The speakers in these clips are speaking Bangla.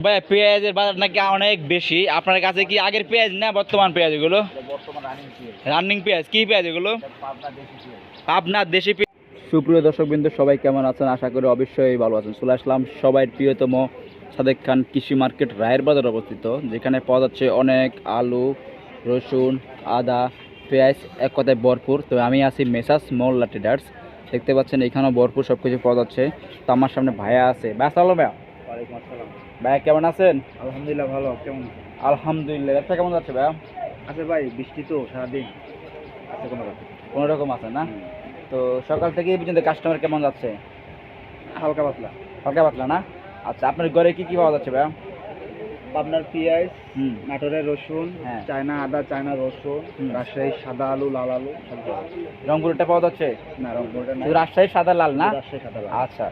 ভাই পেঁয়াজের বাজার নাকি অনেক বেশি। আপনার কাছে কি আগের পেঁয়াজ না বর্তমান পেঁয়াজ এগুলো? রানিং পেঁয়াজ কি পেঁয়াজ এগুলো? আপনার দেশি পেঁয়াজ। সুপ্রিয় দর্শকবৃন্দ, সবাই কেমন আছেন? আশা করি অবশ্যই ভালো আছেন। চলে আসলাম সবাই প্রিয়তম সাদেক খান কৃষি মার্কেট রায়ের বাজার অবস্থিত, যেখানে পাওয়া যাচ্ছে অনেক আলু, রসুন, আদা, পেঁয়াজ, এক কথায় ভরপুর। তো আমি আছি মেসাস মোল্লা ট্রেডার্স। দেখতে পাচ্ছেন এখানেও ভরপুর সব কিছু পাওয়া যাচ্ছে। তো আমার সামনে ভাইয়া আছে। ভাইয়া সালাম। ভাইয়া ওয়ালাইকুম আসসালাম। ভাইয়া কেমন আছেন? আলহামদুলিল্লাহ ভালো। কেমন? আলহামদুলিল্লাহ। ব্যবসা কেমন যাচ্ছে ভাইয়া? আচ্ছা ভাই, বৃষ্টি তো সারাদিন আছে কোনো রকম। কোনো রকম আছে না? তো সকাল থেকে এই পর্যন্ত কাস্টমার কেমন যাচ্ছে? হালকা পাতলা। হালকা পাতলা না? আচ্ছা, আপনার ঘরে কি কি পাওয়া যাচ্ছে ভাইয়া? পাবনার পেঁয়াজ, হুম। নাটোরের রসুন, হ্যাঁ। চায়না আদা, চায়না রসুন, রাজশাহীর সাদা আলু, লাল আলু সব পাওয়া যায়। রংপুরটা পাওয়া যাচ্ছে? না, রংপুরটা না, শুধু রাজশাহীর সাদা লাল না? রাজশাহী সাদা লাল। আচ্ছা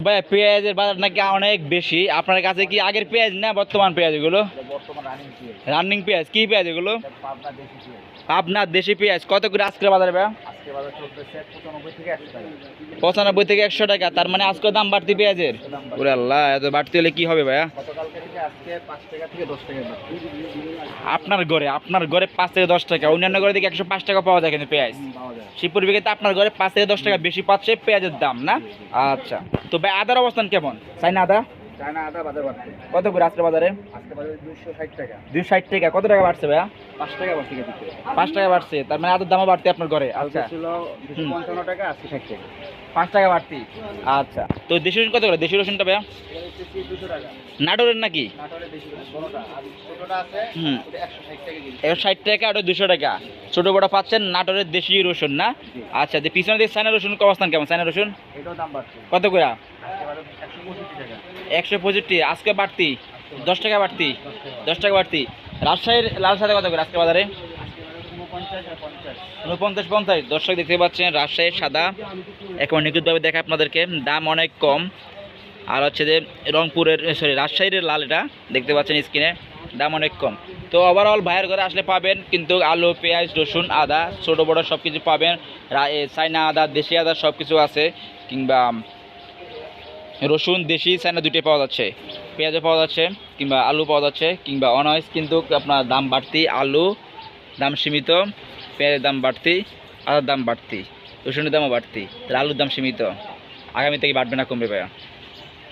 ভাইয়া, পেঁয়াজের বাজার নাকি অনেক বেশি। আপনার কাছে কি আগের পেঁয়াজ না বর্তমান পেঁয়াজ এগুলো? বর্তমান রানিং পেঁয়াজ, রানিং পেঁয়াজ কি পেঁয়াজ এগুলো? পাবনা দেশি পেঁয়াজ। আপনার দেশি পেঁয়াজ কত করে আজকের বাজারে ভাইয়া? আজকে বাজার চলতেছে 95 থেকে 100 টাকা। 95 থেকে 100 টাকা। তার মানে আজকে দাম বাড়তি পেঁয়াজের? দাম বাড়ছে। ওরে আল্লাহ, এত বাড়তি হলে কি হবে ভাইয়া? গতকালকে থেকে আজকে 5 টাকা থেকে 10 টাকা বাড়ছে। আপনার ঘরে 5 থেকে 10 টাকা, অন্যান্য ঘরে থেকে 105 টাকা পাওয়া যায় কিন্তু পেঁয়াজ। পাওয়া যায়। শিবপুর বিকেতে আপনার ঘরে 5 থেকে 10 টাকা বেশি পাচ্ছে পেঁয়াজের দাম না? আচ্ছা, তো ভাই আদার অবস্থান কেমন? চাইনা আদা চায়না আদা বাজার বাড়ছে। কত করে আজকের বাজারে? আজকে বাজারে 260 টাকা। 260 টাকা। কত টাকা বাড়ছে ভাইয়া? 5 টাকা বাড়ছে কেজি। 5 টাকা বাড়ছে। তার মানে আদার দামও বাড়তি আপনার ঘরে? আচ্ছা, আচ্ছা, ছিল 255 টাকা, আজকে 60 টাকা। 5 টাকা বাড়তি। আচ্ছা, তো দেশি রসুন কত করে? দেশি রসুনটা ভাইয়া? এটা হচ্ছে 200 টাকা। নাটোরের নাকি? নাটোরের দেশি রসুন বড়টা, আর ছোটটা আছে হুম। ওটা 160 টাকা কেজি। 160 টাকা আর 200 টাকা। ছোট বড় পাচ্ছেন নাটোরের দেশি রসুন না? আচ্ছা, যে পিছনে দিয়ে চায়না রসুন অবস্থান কেমন? চায়না রসুন এটাও দাম বাড়ছে। কত করে? আজকে বাজার 165 টাকা। 165। আজকে বাড়তি 10 টাকা বাড়তি। 10 টাকা বাড়তি। রাজশাহীর লাল সাদা কত করে আজকে বাজারে? আজকে বাজার 49 আর 50। 49-50। দর্শক দেখতে পাচ্ছেন রাজশাহীর সাদা এখন নিখুঁতভাবে দেখা আপনাদেরকে, দাম অনেক কম। আর হচ্ছে যে রংপুরের রাজশাহীর লাল, এটা দেখতে পাচ্ছেন স্ক্রিনে, দাম অনেক কম। তো ওভারঅল ভাইয়ের ঘরে আসলে পাবেন কিন্তু আলু, পেঁয়াজ, রসুন, আদা, ছোটো বড়ো সব কিছু পাবেন। চাইনা আদা, দেশি আদা সব কিছু আছে, কিংবা রসুন দেশি চাইনা দুটোই পাওয়া যাচ্ছে। পেঁয়াজও পাওয়া যাচ্ছে, কিংবা আলু পাওয়া যাচ্ছে, কিংবা অনায়াস কিন্তু আপনার দাম বাড়তি। আলু দাম সীমিত, পেঁয়াজের দাম বাড়তি, আদার দাম বাড়তি, রসুনের দামও বাড়তি। তাহলে আলুর দাম সীমিত। আগামী থেকে বাড়বে না কমবে ভাইয়া?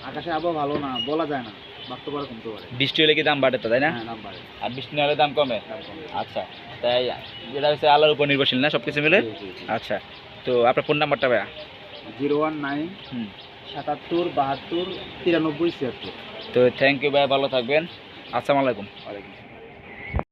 আকাশে আবহাওয়া ভালো না, বলা যায় না, বাড়তে পারে কমতে পারে। বৃষ্টি হলে কি দাম বাড়ে তো, তাই না? হ্যাঁ, দাম বাড়ে। আর বৃষ্টি না হলে দাম কমে? দাম কমে। আচ্ছা, তাই যেটা হচ্ছে আল্লাহর উপর নির্ভরশীল না সব কিছু মিলে? জি, জি, জি। আচ্ছা, তো আপনার ফোন নাম্বারটা ভাইয়া? 019 হুম। 77 72 93 76। তো থ্যাংক ইউ ভাইয়া, ভালো থাকবেন। আসসালামু আলাইকুম। ওয়ালাইকুম।